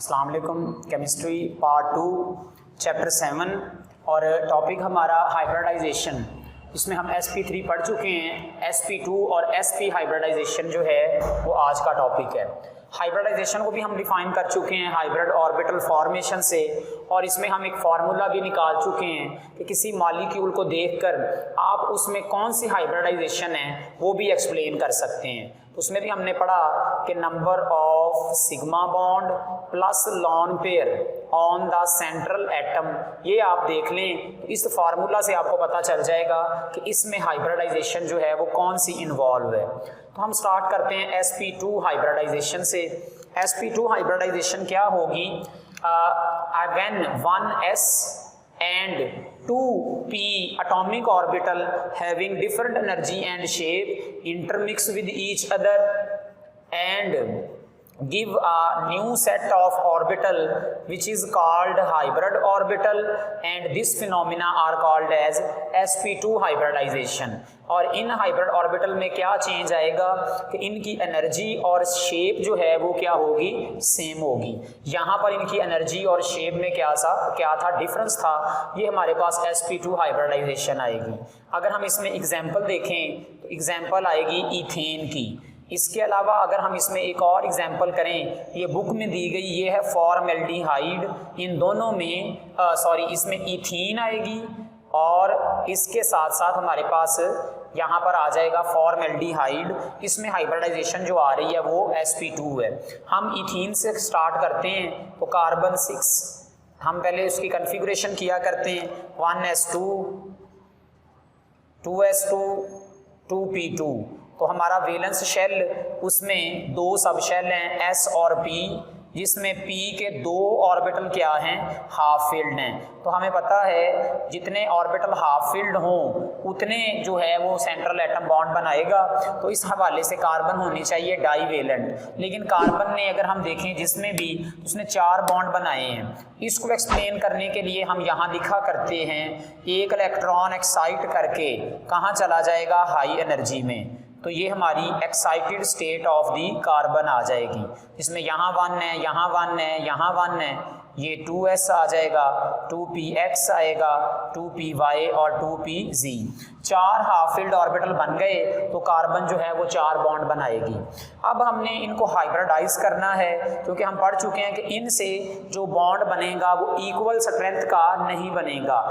अस्सलाम वालेकुम। Chemistry part 2 chapter 7 और टॉपिक हमारा हाइब्रिडाइजेशन। इसमें हम sp3 पढ़ चुके हैं। sp2 और sp हाइब्रिडाइजेशन जो है वो आज का टॉपिक है। हाइब्रिडाइजेशन को भी हम डिफाइन कर चुके हैं हाइब्रिड ऑर्बिटल फॉर्मेशन से, और इसमें हम एक फार्मूला भी निकाल चुके हैं कि किसी मॉलिक्यूल को देखकर आप उसमें कौन सी हाइब्रिडाइजेशन है वो भी एक्सप्लेन कर सकते हैं। तो उसमें भी हमने पढ़ा कि number of sigma bond plus lone pair on the central atom, ये आप देख लें तो इस फार्मूला से आपको पता चल जाएगा कि इसमें हाइब्रिडाइजेशन जो है वो कौन सी इन्वॉल्व है। तो हम स्टार्ट करते हैं sp2 हाइब्रिडाइजेशन से। sp2 हाइब्रिडाइजेशन क्या होगी? When 1s and 2p atomic orbital having different energy and shape intermix with each other and give a new set of orbital which is called hybrid orbital, and this phenomena are called as sp2 hybridization। और in hybrid orbital में क्या change आएगा कि इनकी energy और shape जो है वो क्या होगी? सेम होगी। यहाँ पर इनकी एनर्जी और शेप में क्या था डिफरेंस था, ये हमारे पास sp2 हाइब्रिडाइजेशन आएगी। अगर हम इसमें एग्जाम्पल देखें तो एग्जाम्पल आएगी इथेन की। इसके अलावा अगर हम इसमें एक और एग्जाम्पल करें, ये बुक में दी गई, ये है फॉर्मेल्डिहाइड। इन दोनों में इसमें इथीन आएगी और इसके साथ साथ हमारे पास यहाँ पर आ जाएगा फॉर्मेल्डिहाइड। इसमें हाइब्रिडाइजेशन जो आ रही है वो sp2 है। हम इथीन से स्टार्ट करते हैं तो कार्बन 6, हम पहले उसकी कन्फिगरेशन किया करते हैं 1s2 2s2 2p2। तो हमारा वैलेंस शेल, उसमें दो सब शेल हैं s और p, जिसमें p के दो ऑर्बिटल क्या हैं? हाफ फिल्ड हैं। तो हमें पता है जितने ऑर्बिटल हाफ फिल्ड हों उतने जो है वो सेंट्रल एटम बॉन्ड बनाएगा। तो इस हवाले से कार्बन होनी चाहिए डाईवेलेंट, लेकिन कार्बन ने अगर हम देखें जिसमें भी, उसने 4 बॉन्ड बनाए हैं। इसको एक्सप्लेन करने के लिए हम यहाँ लिखा करते हैं एक इलेक्ट्रॉन एक्साइट करके कहाँ चला जाएगा? हाई एनर्जी में। तो ये हमारी excited state of the carbon आ जाएगी, जिसमें यहाँ 1 है, यहाँ 1 है, यहाँ 1 है, ये 2s आ जाएगा, 2px आएगा, 2py और 2pz। 4 हाफ फिल्ड ऑर्बिटल बन गए तो कार्बन जो है वो 4 बॉन्ड बनाएगी। अब हमने इनको हाइब्रिडाइज करना है, क्योंकि हम पढ़ चुके हैं कि इनसे जो बॉन्ड बनेगा वो इक्वल स्ट्रेंथ का नहीं बनेगा।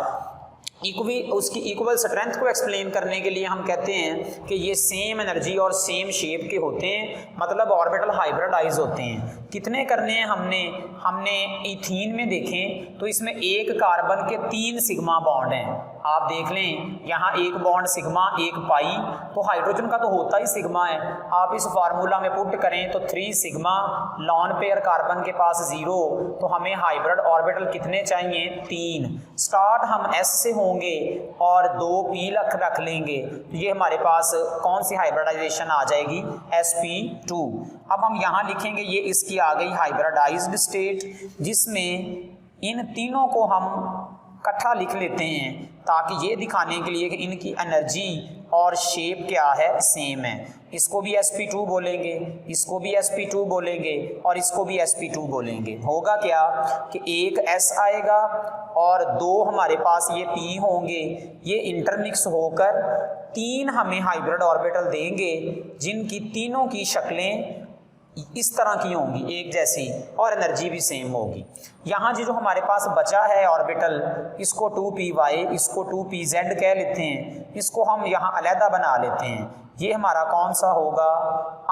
उसकी इक्वल स्ट्रेंथ को एक्सप्लेन करने के लिए हम कहते हैं कि ये सेम एनर्जी और सेम शेप के होते हैं, मतलब ऑर्बिटल हाइब्रिडाइज होते हैं। कितने करने हैं हमने इथीन में देखें तो इसमें एक कार्बन के 3 सिग्मा बॉन्ड हैं। आप देख लें यहाँ एक बॉन्ड सिग्मा, एक पाई, तो हाइड्रोजन का तो होता ही सिग्मा है। आप इस फार्मूला में पुट करें तो 3 सिग्मा, लॉन पेयर कार्बन के पास 0, तो हमें हाइब्रिड ऑर्बिटल कितने चाहिए? 3। स्टार्ट हम s से होंगे और 2p रख लेंगे, तो ये हमारे पास कौन सी हाइब्रिडाइजेशन आ जाएगी? sp2। अब हम यहाँ लिखेंगे ये इसकी आ गई हाइब्रिडाइज्ड स्टेट, जिसमें इन तीनों को हम इकट्ठा लिख लेते हैं ताकि ये दिखाने के लिए कि इनकी एनर्जी और शेप क्या है? सेम है। इसको भी sp2 बोलेंगे, इसको भी sp2 बोलेंगे और इसको भी sp2 बोलेंगे। होगा क्या कि एक s आएगा और 2 हमारे पास ये p होंगे, ये इंटरमिक्स होकर 3 हमें हाइब्रिड ऑर्बिटल देंगे, जिनकी तीनों की शक्लें इस तरह की होंगी, एक जैसी, और एनर्जी भी सेम होगी। यहाँ जो हमारे पास बचा है ऑर्बिटल, इसको 2py, इसको 2pz कह लेते हैं, इसको हम यहाँ अलहदा बना लेते हैं। ये हमारा कौन सा होगा?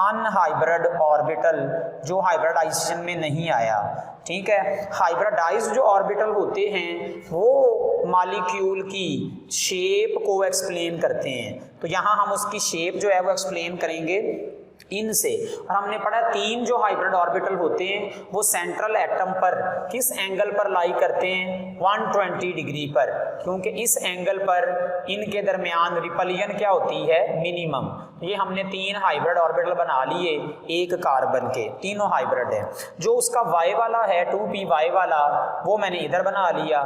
अनहाइब्रिड ऑर्बिटल, जो हाइब्रिडाइजेशन में नहीं आया। ठीक है, हाइब्रिडाइज्ड जो ऑर्बिटल होते हैं वो मॉलिक्यूल की शेप को एक्सप्लेन करते हैं। तो यहाँ हम उसकी शेप जो है वो एक्सप्लेन करेंगे इनसे। और हमने पढ़ा 3 जो हाइब्रिड ऑर्बिटल होते हैं वो सेंट्रल एटम पर किस एंगल पर लाई करते हैं? 120 डिग्री पर, क्योंकि इस एंगल पर इनके दरमियान रिपल्शन क्या होती है? मिनिमम। ये हमने 3 हाइब्रिड ऑर्बिटल बना लिए एक कार्बन के, तीनों हाइब्रिड है। जो उसका y वाला है 2py वाला, वो मैंने इधर बना लिया।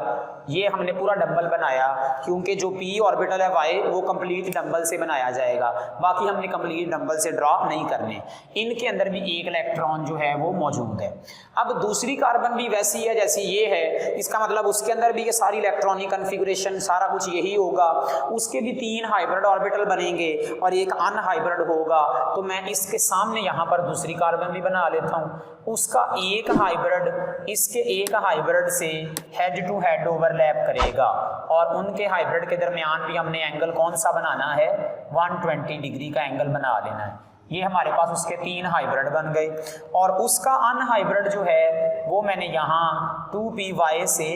ये हमने पूरा डंबल बनाया, क्योंकि जो p ऑर्बिटल है y वो कंप्लीट डंबल से बनाया जाएगा, बाकी हमने कंप्लीट डंबल से ड्रॉ नहीं करने, इनके अंदर भी एक इलेक्ट्रॉन जो है वो मौजूद है। अब दूसरी कार्बन भी वैसी है जैसी ये है, इसका मतलब उसके अंदर भी ये सारी इलेक्ट्रॉनिक कन्फिगरेशन सारा कुछ यही होगा। उसके भी 3 हाइब्रिड ऑर्बिटल बनेंगे और एक अनहाइब्रिड होगा। तो मैं इसके सामने यहाँ पर दूसरी कार्बन भी बना लेता हूँ, उसका एक हाइब्रिड इसके एक हाइब्रिड से हेड टू हेड ओवरलैप करेगा और उनके हाइब्रिड के दरमियान भी हमने एंगल कौन सा बनाना है, 120 डिग्री का एंगल बना लेना है। ये हमारे पास उसके 3 हाइब्रिड बन गए और उसका अनहाइब्रिड जो है वो मैंने यहाँ 2py से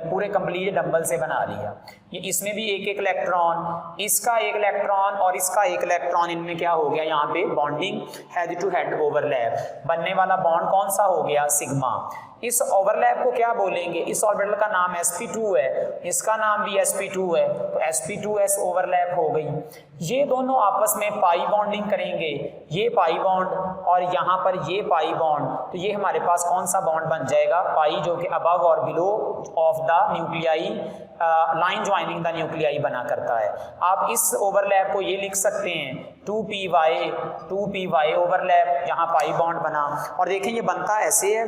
पूरे कंप्लीट डंबल से बना लिया। ये इसमें भी एक इलेक्ट्रॉन, इसका एक इलेक्ट्रॉन और इसका एक इलेक्ट्रॉन, इनमें क्या हो गया यहाँ पे bonding, head to head overlap. बनने वाला बॉन्ड कौन सा हो गया, सिग्मा। इस ओवरलैप को क्या बोलेंगे, इस ऑर्बिटल का नाम sp2 है, इसका नाम भी sp2 है, तो sp2s ओवरलैप हो गई। ये दोनों आपस में पाई बॉन्डिंग करेंगे, ये पाई बॉन्ड और यहाँ पर ये पाई बॉन्ड, तो ये हमारे पास कौन सा बॉन्ड बन जाएगा, पाई, जो कि अबव और below of the nuclei line joining the nuclei बना करता है। आप इस ओवरलैप को ये लिख सकते हैं 2py ओवरलैप, यहाँ पाई बॉन्ड बना। और देखें ये बनता ऐसे है,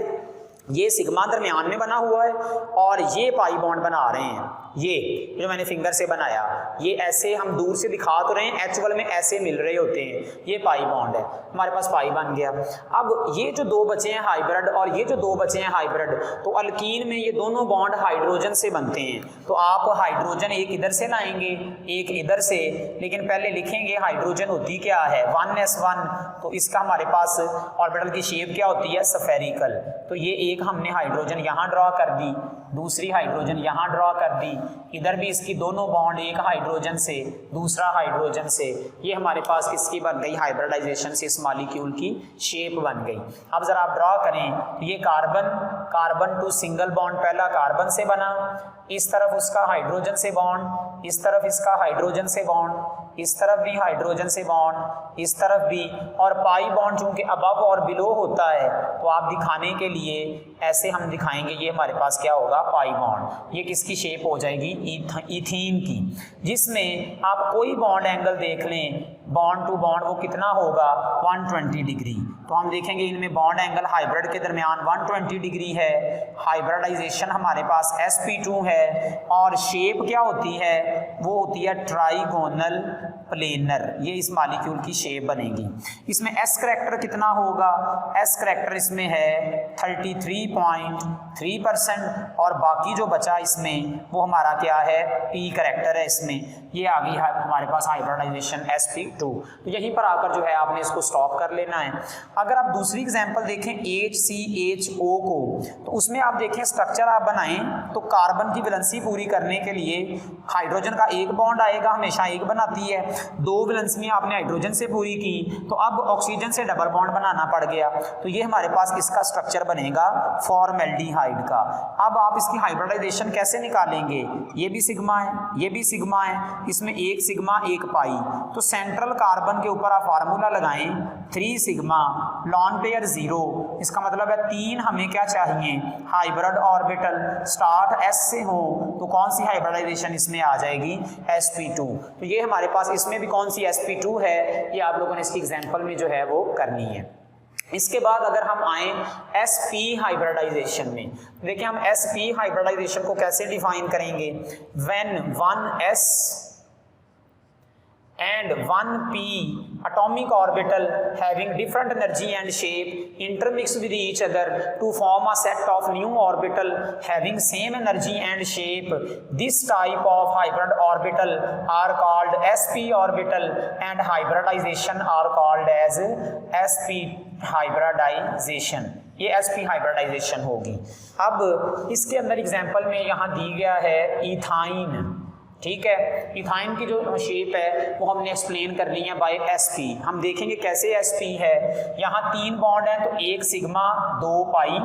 ये सिग्मा दरमियान में बना हुआ है और ये पाई बॉन्ड बना रहे हैं, ये जो मैंने फिंगर से बनाया, ये ऐसे हम दूर से दिखा तो रहे हैं, एक्चुअल में ऐसे मिल रहे होते हैं, ये पाई बॉन्ड है, हमारे पास पाई बन गया। अब ये जो 2 बचे हैं हाइब्रिड और ये जो 2 बचे हैं हाइब्रिड, तो अल्कीन में ये दोनों बॉन्ड हाइड्रोजन से बनते हैं, तो आप हाइड्रोजन एक इधर से लाएंगे एक इधर से, लेकिन पहले लिखेंगे हाइड्रोजन होती क्या है, 1s1, तो इसका हमारे पास ऑर्बिटल की शेप क्या होती है, स्फेरिकल। तो ये एक हमने हाइड्रोजन यहाँ ड्रॉ कर दी, दूसरी हाइड्रोजन यहाँ ड्रॉ कर दी, इधर भी इसकी दोनों बॉन्ड, एक हाइड्रोजन से दूसरा हाइड्रोजन से, ये हमारे पास किसकी बन गई, हाइब्रिडाइजेशन से इस मॉलिक्यूल की शेप बन गई। अब जरा आप ड्रॉ करें तो ये कार्बन टू सिंगल बॉन्ड पहला कार्बन से बना, इस तरफ उसका हाइड्रोजन से बॉन्ड, इस तरफ इसका हाइड्रोजन से बॉन्ड, इस तरफ भी हाइड्रोजन से बॉन्ड, इस तरफ भी, और पाई बॉन्ड चूंकि अबव और बिलो होता है तो आप दिखाने के लिए ऐसे हम दिखाएंगे, ये हमारे पास क्या होगा, पाई बॉन्ड। ये किसकी शेप हो जाएगी, इथीन की, जिसमें आप कोई बॉन्ड एंगल देख लें, बॉन्ड टू बॉन्ड वो कितना होगा, 120 डिग्री। तो हम देखेंगे इनमें बॉन्ड एंगल हाइब्रिड के दरमियान 120 डिग्री है, हाइब्रिडाइजेशन हमारे पास sp2 है और शेप क्या होती है, वो होती है ट्राइगोनल प्लेनर, ये इस मॉलिक्यूल की शेप बनेगी। इसमें s करैक्टर कितना होगा, s करैक्टर इसमें है 33.3% और बाकी जो बचा इसमें वो हमारा क्या है, p करैक्टर है इसमें, ये आ गई हमारे पास हाइब्रिडाइजेशन sp2। तो यहीं पर आकर जो है आपने इसको स्टॉप कर लेना है। अगर आप दूसरी एग्जांपल देखें HCHO को, तो उसमें आप देखें स्ट्रक्चर आप बनाएं तो कार्बन की वैलेंसी पूरी करने के लिए हाइड्रोजन का एक बॉन्ड आएगा, हमेशा एक बनाती है, 2 वैलेंसी आपने हाइड्रोजन से पूरी की तो अब ऑक्सीजन से डबल बॉन्ड बनाना पड़ गया, तो ये हमारे पास इसका स्ट्रक्चर बनेगा फॉर्मेल्डिहाइड का। अब आप इसकी हाइब्रिडाइजेशन कैसे निकालेंगे, ये भी सिग्मा है, ये भी सिग्मा है, इसमें एक सिग्मा एक पाई, तो सेंट्रल कार्बन के ऊपर आप फार्मूला लगाएं 3 सिग्मा लॉन पेयर 0, इसका मतलब है 3 हमें क्या चाहिए, हाइब्रिड ऑर्बिटल स्टार्ट s से हो तो कौन सी हाइब्रिडाइजेशन इसमें आ जाएगी, sp2। तो ये हमारे पास इसमें भी कौन सी sp2 है, ये आप लोगों ने इसकी एग्जांपल में जो है वो करनी है। इसके बाद अगर हम आए sp हाइब्रिडाइजेशन में, देखिए हम sp हाइब्रिडाइजेशन को कैसे डिफाइन करेंगे, when 1s and 1p atomic orbital having different energy and shape intermix with each other to form a set of new orbital having same energy and shape. This type of hybrid orbital are called sp orbital and hybridization are called as sp hybridization। ये sp hybridisation होगी। अब इसके अंदर example में यहाँ दी गया है ethyne, ठीक है, इथाइन की जो शेप है वो हमने एक्सप्लेन करनी है बाय sp। हम देखेंगे कैसे sp है, यहाँ 3 बॉन्ड है तो एक सिग्मा 2 पाई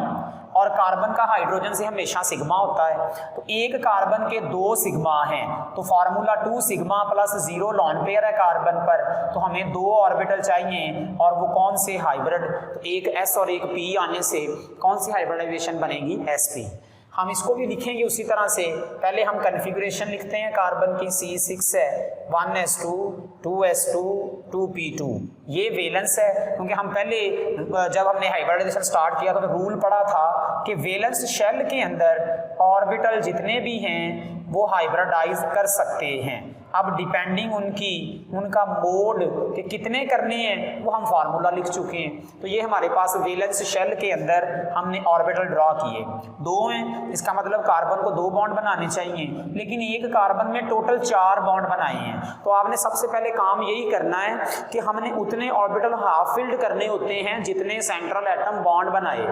और कार्बन का हाइड्रोजन से हमेशा सिग्मा होता है, तो एक कार्बन के 2 सिग्मा हैं तो formula 2 sigma plus 0 lone pair है कार्बन पर, तो हमें 2 ऑर्बिटल चाहिए और वो कौन से, हाइब्रिड, तो एक s और एक p आने से कौन सी हाइब्रिडाइजेशन बनेगी, sp। हम इसको भी लिखेंगे उसी तरह से। पहले हम कन्फिग्रेशन लिखते हैं कार्बन की, C6 है, 1s2 2s2 2p2, ये वैलेंस है। क्योंकि हम पहले जब हमने हाइब्रिडाइजेशन स्टार्ट किया था तो रूल पड़ा था कि वैलेंस शेल के अंदर ऑर्बिटल जितने भी हैं वो हाइब्रिडाइज कर सकते हैं। अब डिपेंडिंग उनका मोड के कितने करने हैं वो हम फार्मूला लिख चुके हैं। तो ये हमारे पास वैलेंस शेल के अंदर हमने ऑर्बिटल ड्रॉ किए, 2 हैं, इसका मतलब कार्बन को 2 बॉन्ड बनाने चाहिए, लेकिन एक कार्बन में टोटल 4 बॉन्ड बनाए हैं। तो आपने सबसे पहले काम यही करना है कि हमने उतने ऑर्बिटल हाफ फिल्ड करने होते हैं जितने सेंट्रल एटम बॉन्ड बनाए।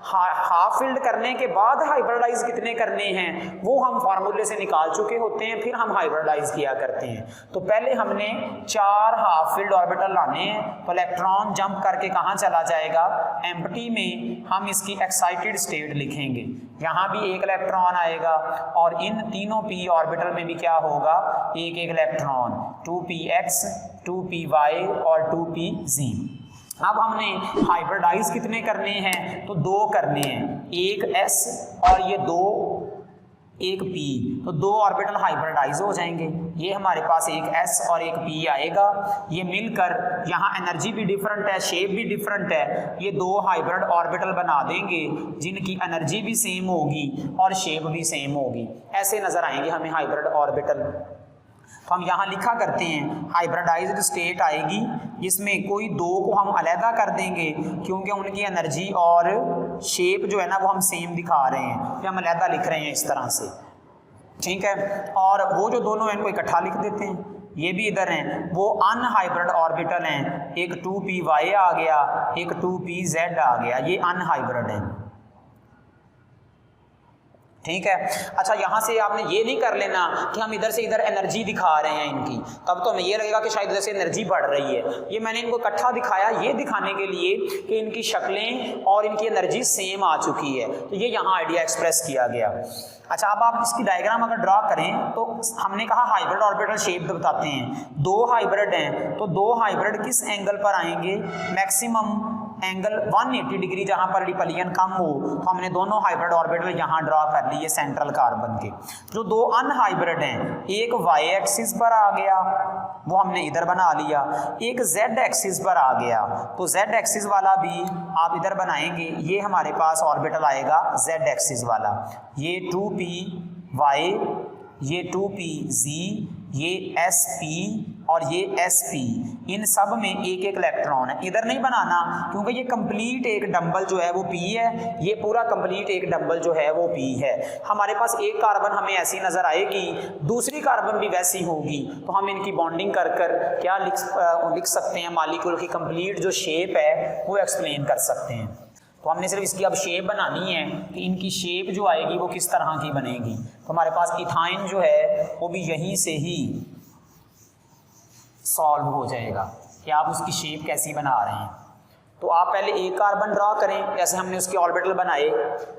हाफ फिल्ड करने के बाद हाइब्रिडाइज कितने करने हैं वो हम फार्मूले से निकाल चुके होते हैं, फिर हम हाइब्रिडाइज किया करते हैं। तो पहले हमने 4 हाफ फिल्ड ऑर्बिटल लाने हैं। तो इलेक्ट्रॉन जंप करके कहां चला जाएगा, एम्प्टी में हम इसकी एक्साइटेड स्टेट लिखेंगे, यहां भी एक इलेक्ट्रॉन आएगा और इन तीनों p ऑर्बिटल में भी क्या होगा, एक इलेक्ट्रॉन, 2px 2py और 2pz। अब हमने हाइब्रिडाइज कितने करने हैं, तो 2 करने हैं, एक s और ये 2 एक p, तो 2 ऑर्बिटल हाइब्रिडाइज हो जाएंगे। ये हमारे पास एक s और एक p आएगा, ये मिलकर यहाँ एनर्जी भी डिफरेंट है, शेप भी डिफरेंट है, ये 2 हाइब्रिड ऑर्बिटल बना देंगे जिनकी एनर्जी भी सेम होगी और शेप भी सेम होगी। ऐसे नजर आएंगे हमें हाइब्रिड ऑर्बिटल। तो हम यहाँ लिखा करते हैं हाइब्रिडाइज्ड स्टेट आएगी जिसमें कोई 2 को हम अलहदा कर देंगे क्योंकि उनकी एनर्जी और शेप जो है ना वो हम सेम दिखा रहे हैं, तो हम अलहदा लिख रहे हैं इस तरह से, ठीक है। और वो जो दोनों हैं इनको इकट्ठा लिख देते हैं, ये भी इधर हैं, वो अनहाइब्रिड ऑर्बिटल हैं, एक 2py आ गया, एक 2pz आ गया, ये अनहाइब्रिड है, ठीक है। अच्छा, यहां से आपने ये नहीं कर लेना कि हम इधर से इधर एनर्जी दिखा रहे हैं इनकी, तब तो हमें ये लगेगा कि शायद इधर से एनर्जी बढ़ रही है। ये मैंने इनको इकट्ठा दिखाया ये दिखाने के लिए कि इनकी शक्लें और इनकी एनर्जी सेम आ चुकी है, तो ये यहाँ आइडिया एक्सप्रेस किया गया। अच्छा, अब आप इसकी डायग्राम अगर ड्रा करें तो हमने कहा हाइब्रिड ऑर्बिटल शेप बताते हैं, 2 हाइब्रिड हैं, तो 2 हाइब्रिड किस एंगल पर आएंगे, मैक्सिमम एंगल 180 डिग्री, जहां पर रिपलियन कम हो, तो हमने दोनों हाइब्रिड ऑर्बिटल यहां ड्रॉ कर लिए सेंट्रल कार्बन के। जो 2 अनहाइब्रिड हैं, एक y एक्सिस पर आ गया, वो हमने इधर बना लिया, एक z एक्सिस पर आ गया, तो z एक्सिस वाला भी आप इधर बनाएंगे, ये हमारे पास ऑर्बिटल आएगा z एक्सिस वाला, ये 2py, ये 2pz, ये sp और ये sp, इन सब में एक एक इलेक्ट्रॉन है। इधर नहीं बनाना क्योंकि ये कंप्लीट एक डंबल जो है वो p है, ये पूरा कंप्लीट एक डंबल जो है वो p है। हमारे पास एक कार्बन हमें ऐसी नजर आएगी, दूसरी कार्बन भी वैसी होगी, तो हम इनकी बॉन्डिंग कर कर क्या लिख सकते हैं, मॉलिक्यूल की कंप्लीट जो शेप है वो एक्सप्लेन कर सकते हैं। तो हमने सिर्फ इसकी अब शेप बनानी है कि इनकी शेप जो आएगी वो किस तरह की बनेगी। तो हमारे पास इथाइन जो है वो भी यहीं से ही सॉल्व हो जाएगा कि आप उसकी शेप कैसी बना रहे हैं। तो आप पहले एक कार्बन ड्रॉ करें, जैसे हमने उसके ऑर्बिटल बनाए,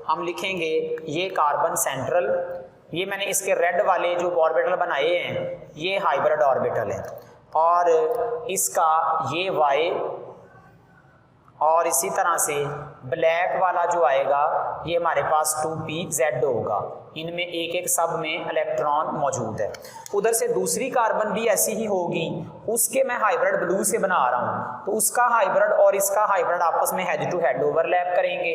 हम लिखेंगे ये कार्बन सेंट्रल, ये मैंने इसके रेड वाले जो ऑर्बिटल बनाए हैं ये हाइब्रिड ऑर्बिटल है, और इसका ये y, और इसी तरह से ब्लैक वाला जो आएगा ये हमारे पास 2pz होगा, इनमें एक एक सब में इलेक्ट्रॉन मौजूद है। उधर से दूसरी कार्बन भी ऐसी ही होगी, उसके मैं हाइब्रिड ब्लू से बना रहा हूँ, तो उसका हाइब्रिड और इसका हाइब्रिड आपस में हेड टू हेड ओवरलैप करेंगे,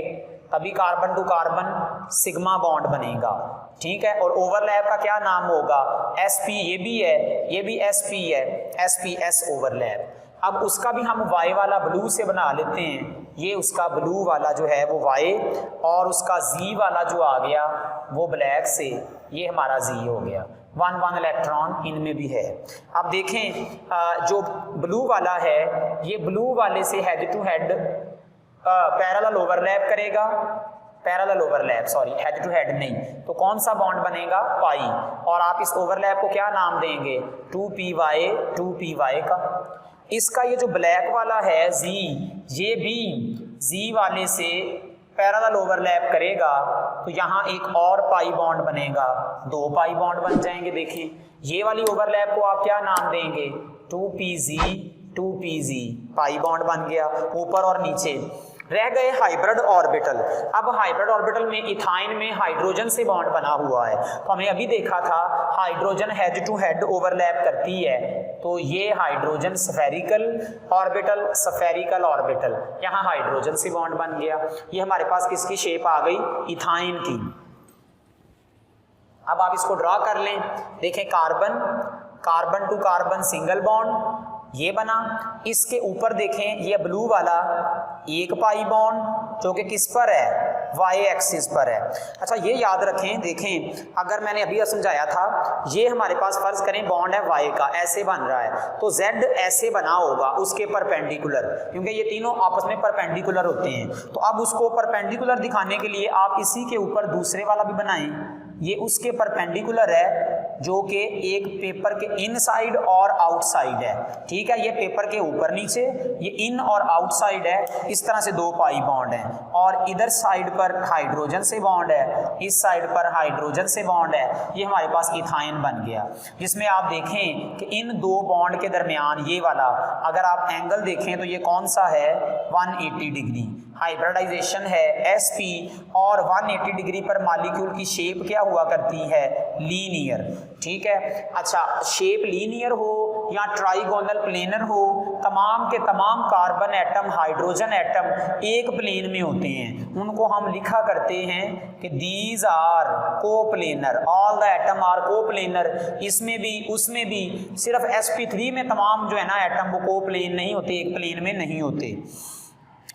तभी carbon to carbon sigma bond बनेगा, ठीक है। और ओवरलैप का क्या नाम होगा, sp, ये भी है, ये भी sp है, sp-s ओवरलैप। अब उसका भी हम y वाला ब्लू से बना लेते हैं, ये उसका ब्लू वाला जो है वो y, और उसका z वाला जो आ गया वो ब्लैक से, ये हमारा z हो गया, 1 इलेक्ट्रॉन इनमें भी है। अब देखें जो ब्लू वाला है ये ब्लू वाले से head to head parallel overlap करेगा, parallel overlap, sorry head to head नहीं, तो कौन सा बॉन्ड बनेगा, पाई, और आप इस ओवरलैप को क्या नाम देंगे, 2py का। इसका ये जो ब्लैक वाला है z, ये भी z वाले से पैरेलल ओवरलैप करेगा, तो यहाँ एक और पाई बॉन्ड बनेगा, 2 पाई बॉन्ड बन जाएंगे। देखिए ये वाली ओवरलैप को आप क्या नाम देंगे, 2pz पाई बॉन्ड बन गया ऊपर और नीचे। रह गए हाइब्रिड ऑर्बिटल। अब हाइब्रिड ऑर्बिटल में इथाइन में हाइड्रोजन से बॉन्ड बना हुआ है, तो हमने अभी देखा था hydrogen head to head overlap करती है, तो ये hydrogen spherical orbital, spherical orbital, यहाँ हाइड्रोजन से बॉन्ड बन गया। ये हमारे पास किसकी शेप आ गई, इथाइन की। अब आप इसको ड्रॉ कर लें, देखें carbon, carbon to carbon single bond ये बना, इसके ऊपर देखें ये ब्लू वाला एक पाई बॉन्ड जो कि किस पर है, वाई एक्सिस पर है। अच्छा ये याद रखें, देखें अगर मैंने अभी समझाया था ये हमारे पास फर्ज करें बॉन्ड है वाई का, ऐसे बन रहा है, तो जेड ऐसे बना होगा उसके परपेंडिकुलर, क्योंकि ये तीनों आपस में परपेंडिकुलर होते हैं। तो अब उसको परपेंडिकुलर दिखाने के लिए आप इसी के ऊपर दूसरे वाला भी बनाएं, ये उसके परपेंडिकुलर है जो कि एक पेपर के इनसाइड और आउटसाइड है, ठीक है। ये पेपर के ऊपर नीचे, ये इन और आउटसाइड है, इस तरह से दो पाई बॉन्ड है, और इधर साइड पर हाइड्रोजन से बॉन्ड है, इस साइड पर हाइड्रोजन से बॉन्ड है। ये हमारे पास इथाइन बन गया, जिसमें आप देखें कि इन दो बॉन्ड के दरमियान ये वाला अगर आप एंगल देखें तो ये कौन सा है, 180 डिग्री। हाइब्रिडाइजेशन है sp, और 180 डिग्री पर मॉलिक्यूल की शेप क्या हुआ करती है, लीनियर, ठीक है। अच्छा शेप लीनियर हो या ट्राइगोनल प्लेनर हो, तमाम के तमाम कार्बन एटम, हाइड्रोजन एटम एक प्लेन में होते हैं, उनको हम लिखा करते हैं कि these are coplanar, all the atom are coplanar. इसमें भी उसमें भी सिर्फ sp3 में तमाम जो है ना एटम वो कोप्लेन नहीं होते, एक प्लेन में नहीं होते।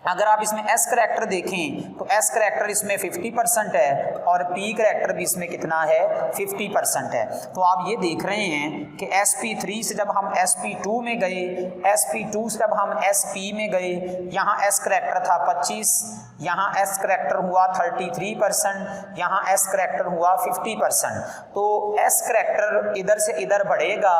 अगर आप इसमें S करैक्टर देखें तो S करैक्टर इसमें 50% है और P करैक्टर भी इसमें कितना है, 50% है। तो आप ये देख रहे हैं कि sp3 से जब हम sp2 में गए, sp2 से जब हम sp में गए, यहाँ S करैक्टर था 25, यहाँ S करैक्टर हुआ 33%, यहाँ S करैक्टर हुआ 50%। तो S करैक्टर इधर से इधर बढ़ेगा,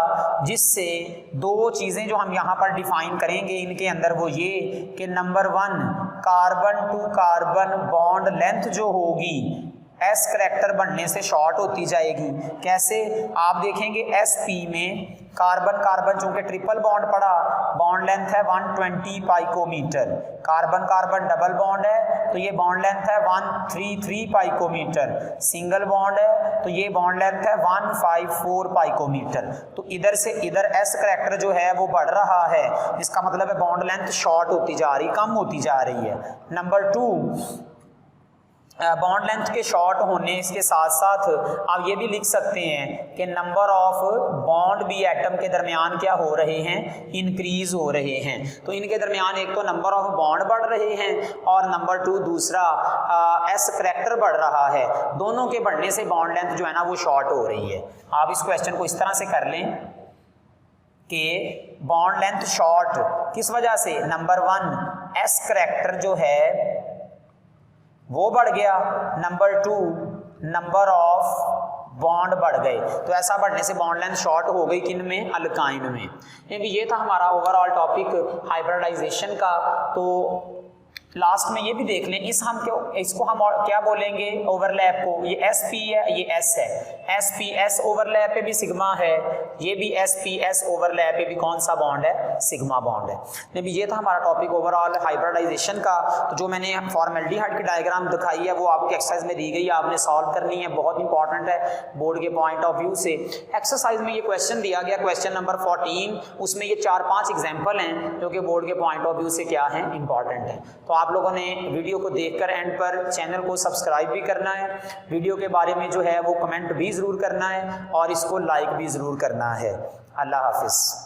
जिससे दो चीज़ें जो हम यहाँ पर डिफाइन करेंगे इनके अंदर वो ये कि number 1 carbon to carbon bond length जो होगी S करैक्टर बढ़ने से शॉर्ट होती जाएगी। कैसे, आप देखेंगे sp में कार्बन कार्बन चूंकि ट्रिपल बॉन्ड पड़ा, बॉन्ड लेंथ है 120 पाइकोमीटर, कार्बन कार्बन डबल बॉन्ड है तो ये बॉन्ड लेंथ है 133 पाइकोमीटर, सिंगल बॉन्ड है तो ये बॉन्ड लेंथ है 154 पाइकोमीटर। तो इधर से इधर S करैक्टर जो है वो बढ़ रहा है, इसका मतलब है बॉन्ड लेंथ शॉर्ट होती जा रही, कम होती जा रही है। नंबर 2, बॉन्ड लेंथ के शॉर्ट होने के साथ साथ आप ये भी लिख सकते हैं कि नंबर ऑफ बॉन्ड भी एटम के दरमियान क्या हो रहे हैं, इंक्रीज हो रहे हैं। तो इनके दरमियान एक तो नंबर ऑफ बॉन्ड बढ़ रहे हैं और नंबर 2 दूसरा S करैक्टर बढ़ रहा है। दोनों के बढ़ने से बॉन्ड लेंथ जो है ना वो शॉर्ट हो रही है। आप इस क्वेश्चन को इस तरह से कर लें कि बॉन्ड लेंथ शॉर्ट किस वजह से, नंबर 1 S करैक्टर जो है वो बढ़ गया, नंबर 2 नंबर ऑफ बॉन्ड बढ़ गए। तो ऐसा बढ़ने से बॉन्ड लेंथ शॉर्ट हो गई, किन में, अल्काइन में। क्योंकि ये था हमारा ओवरऑल टॉपिक हाइब्रिडाइजेशन का। तो लास्ट में ये भी देख लें, इसको हम क्या बोलेंगे, ओवरलैप को, ये sp है, ये s है, sp s ओवरलैप पे भी सिग्मा है, ये भी sp s ओवरलैप पे भी कौन सा बॉन्ड है, सिग्मा बॉन्ड है। नहीं, ये था हमारा टॉपिक ओवरऑल हाइब्रिडाइजेशन का। तो जो मैंने फॉर्मेल्डिहाइड की डायग्राम दिखाई है वो आपकी एक्सरसाइज में दी गई है, आपने सॉल्व करनी है, बहुत इंपॉर्टेंट है बोर्ड के पॉइंट ऑफ व्यू से। एक्सरसाइज में ये क्वेश्चन दिया गया, क्वेश्चन नंबर 14, उसमें ये 4-5 एग्जाम्पल हैं जो कि बोर्ड के पॉइंट ऑफ व्यू से क्या है, इंपॉर्टेंट है। तो आप लोगों ने वीडियो को देखकर एंड पर चैनल को सब्सक्राइब भी करना है, वीडियो के बारे में जो है वो कमेंट भी ज़रूर करना है और इसको लाइक भी ज़रूर करना है। अल्लाह हाफिज़।